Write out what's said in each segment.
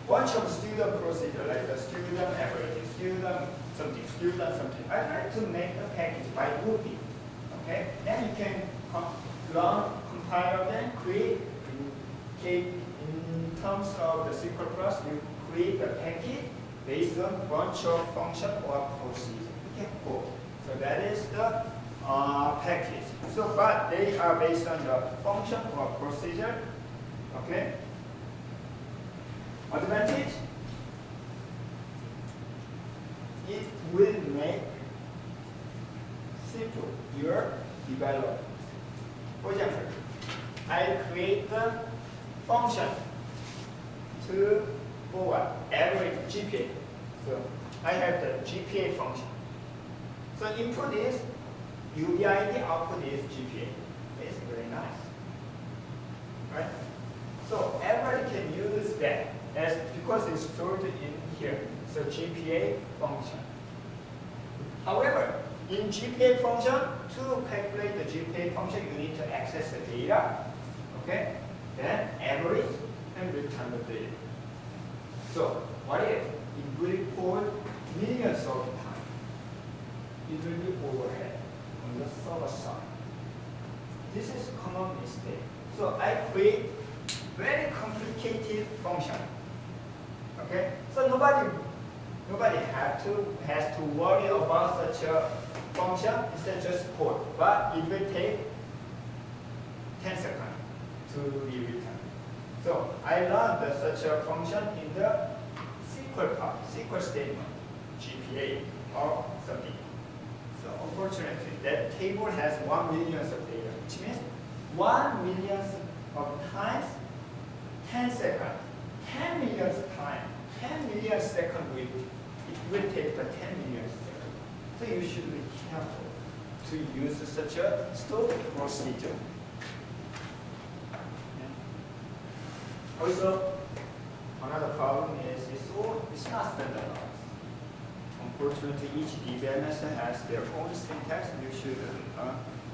bunch of student procedure, like the student average, student something. I try to make a package by grouping. Okay, then you can run compiler, then create in terms of the SQL Plus, you create a package based on bunch of function or procedure. You can code. So that is the package. So, but they are based on the function or procedure. Okay. Advantage: it will make simple your development. For example, I create the function for what? Average GPA. So I have the GPA function. So input is UBID, output is GPA. It's very nice, right? So everybody can use that as because it's stored in here. So GPA function. However, in GPA function, to calculate the GPA function, you need to access the data, okay? Then average and return the data. So what if it will call millions of times? It will be overhead on the server side. This is common mistake. So I create very complicated function. Okay? So nobody has to worry about such a function. Instead just code. But it will take 10 seconds to be returned. So I learned such a function in the SQL part, SQL statement, GPA or something. So unfortunately, that table has 1 million of data, which means 1 million of times 10 seconds, 10 million times, 10 million seconds it will take the 10 million seconds. So you should be careful to use such a stored procedure. Also, another problem is it's not standardized. Unfortunately, each DBMS has their own syntax. You should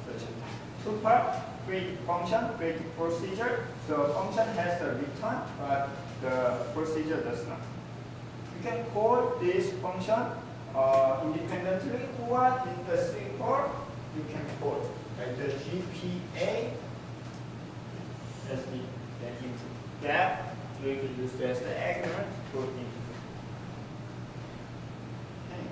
such a two-part: create function, create procedure. So function has a return, but the procedure does not. You can call this function independently, or in the SQL you can call like the GPA as the input. That will be used as the argument for input. Okay.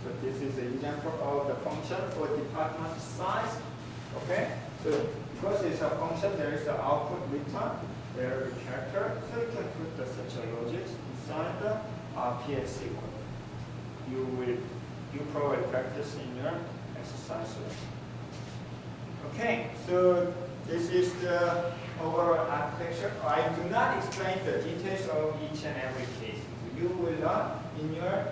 So this is an example of the function for department size. Okay. So because it's a function, there is the output return, there is a character. So you can put such a logic inside the PS SQL. You probably practice in your exercise. Okay, so this is the overall architecture. I do not explain the details of each and every case. You will learn in your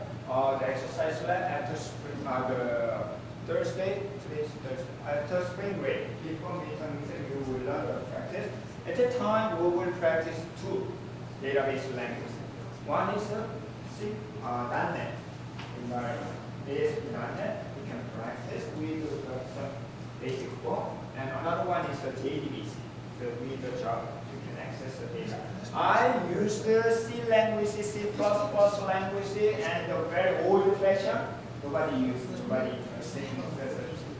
the exercise lab after spring, the Thursday. Today's Thursday. After spring break, before midterm exam, you will learn the practice. At that time, we will practice two database languages. One is .NET environment. ASP.NET. We can practice with some basic form, and another one is the JDBC. So with the Java, you can access the data. I use the C language, C++ language, and the very old-fashioned. Nobody saying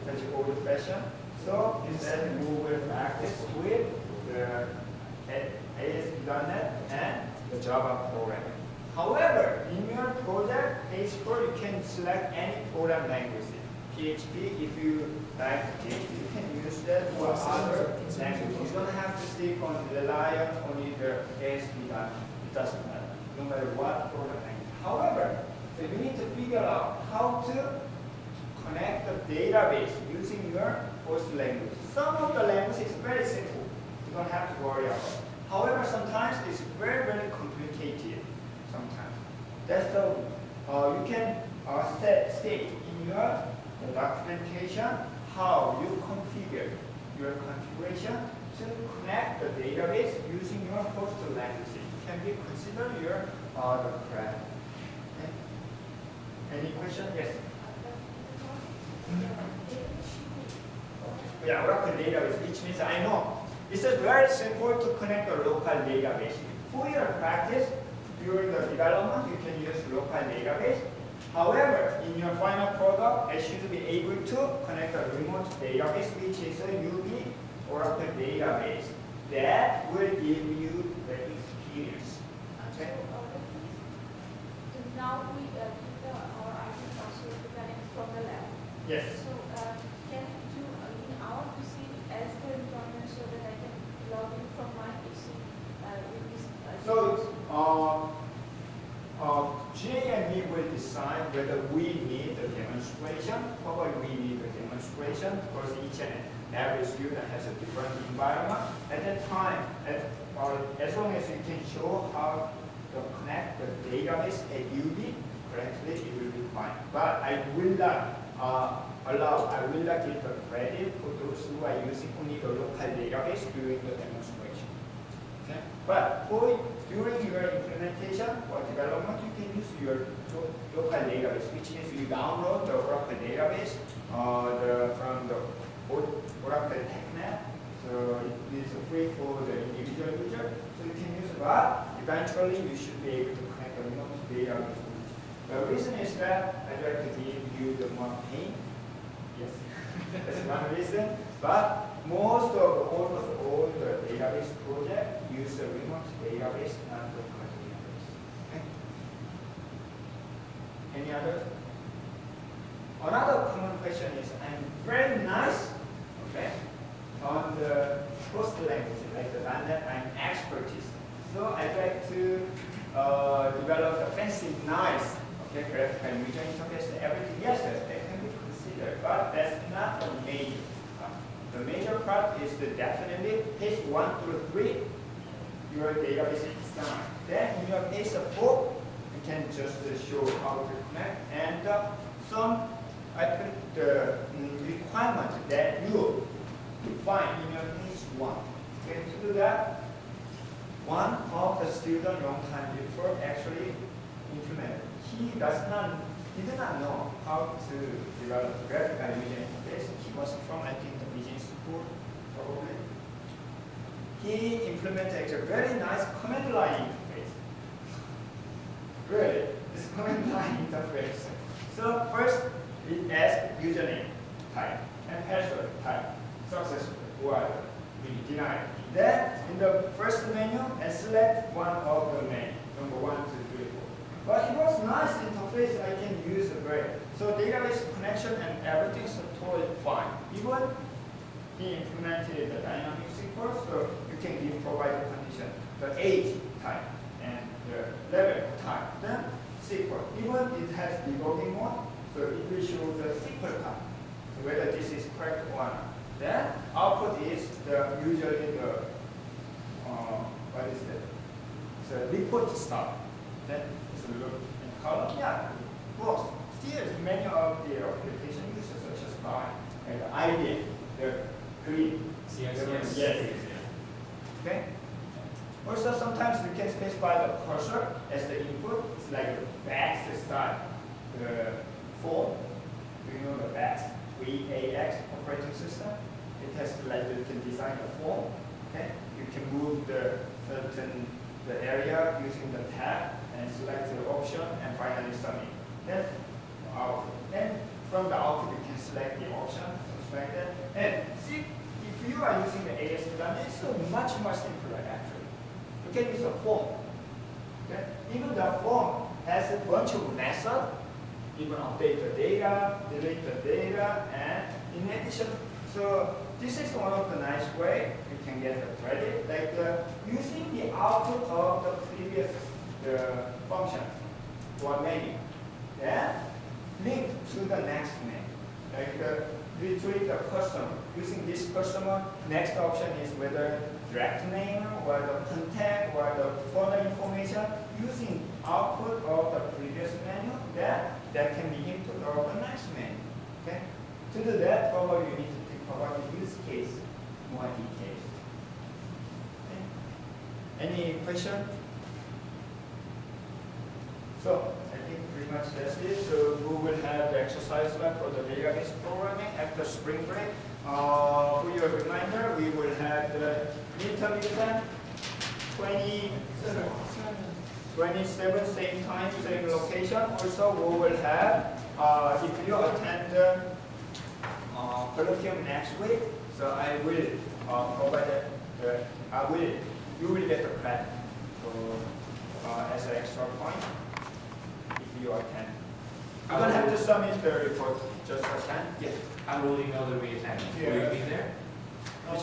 such old-fashioned. So instead, we will practice with the ASP.NET and the Java programming. However, in your project page 4, you can select any program language. PHP, if you like PHP, you can use that or other language. You don't have to stick on rely on only the ASP.NET. It doesn't matter, no matter what program language. However, so you need to figure out how to connect the database using your host language. Some of the language is very simple. You don't have to worry about it. However, sometimes it's very, very complicated. Sometimes. That's the you can state in your documentation how you configure your configuration to connect the database using your host language. It can be considered your the credit. Okay. Any question? Yes. Yeah, Oracle database, which means I know This is very simple to connect a local database. For your practice, during the development, you can use local database. However, in your final product, it should be able to connect a remote database, which is a UB Oracle database. That will give you the experience. Okay? So now we give our IT also to connect from the lab. Yes. So can we do in our PC as the environment so that I can log in from my PC with this? GA and me will decide whether we need the demonstration. Probably we need the demonstration because each and every student has a different environment. At that time, as long as you can show how to connect the database at UB correctly, it will be fine. But I will not I will not give the credit for those who are using only the local database during the demonstration. Okay? But during your implementation or development, you can use your local database, which means you download the Oracle database from the Oracle TechNet. So it is free for the individual user. So you can use it, but eventually you should be able to connect the remote database. The reason is that I'd like to give you the more pain. Yes, that's one reason. But almost all the database project use a remote database, not local database. Okay? Any others? Another common question is, I'm very nice, okay, on the host language, like the .NET, I'm expertise. So I'd like to develop a fancy, nice, okay, graphical user interface, everything. Yes, that can be considered, but that's not the major. The major part is to definitely page 1 through 3, your database is designed. Then in your page 4, you can just show how to connect and I put the requirement that you define in your page 1. Okay, to do that, one of the student long time before actually implemented. He did not know how to develop graphical user interface. He was from, I think, the business school, probably. He implemented a very nice command line interface. Really, this command line interface. So first, it asks username type and password type, successful or we deny. Then in the first menu, and select one of the menu, number 1, 2, 3, 4. But it was nice interface. I can use the very. So database connection and everything is totally fine. Even he implemented the dynamic SQL, so you can provide the condition, the age type and the level type. Then SQL. Even it has debugging mode, so it will show the SQL type, so whether this is correct or not. Then output is usually the what is that? So report stuff. Then it's a look in column. Yeah, works. Still, many of the application uses such as and the IBM, the green. Yes. Okay. Also, sometimes you can specify the cursor as the input. It's like the VAX style, the form. Do you know the VAX? VAX operating system. It has like you can design a form. Okay. You can move the certain area using the tab and select the option and finally submit. Then output. Then from the output you can select the option, like that. And see, if you are using the ASP.NET, it's much simpler actually. You can use a form. Okay? Even the form has a bunch of methods. You can update the data, delete the data, and in addition, so this is one of the nice way you can get the credit, like using the output of the previous function or menu. Then link to the next menu. Like retrieve the customer. Using this customer, next option is whether direct name or the contact or the further information using output of the previous menu. That can be input of the next menu. Okay? To do that, probably you need to think about the use case more details. Okay? Any question? So I think pretty much that's it. So we will have the exercise lab for the database programming after spring break. For your reminder, we will have the midterm exam 27, same time, same location. Also, we will have, if you attend the colloquium next week, so I will provide you will get the credit as an extra point if you attend. You're going to have to submit the report just attend. Yes. How will we know that we attend? Will we be there? No,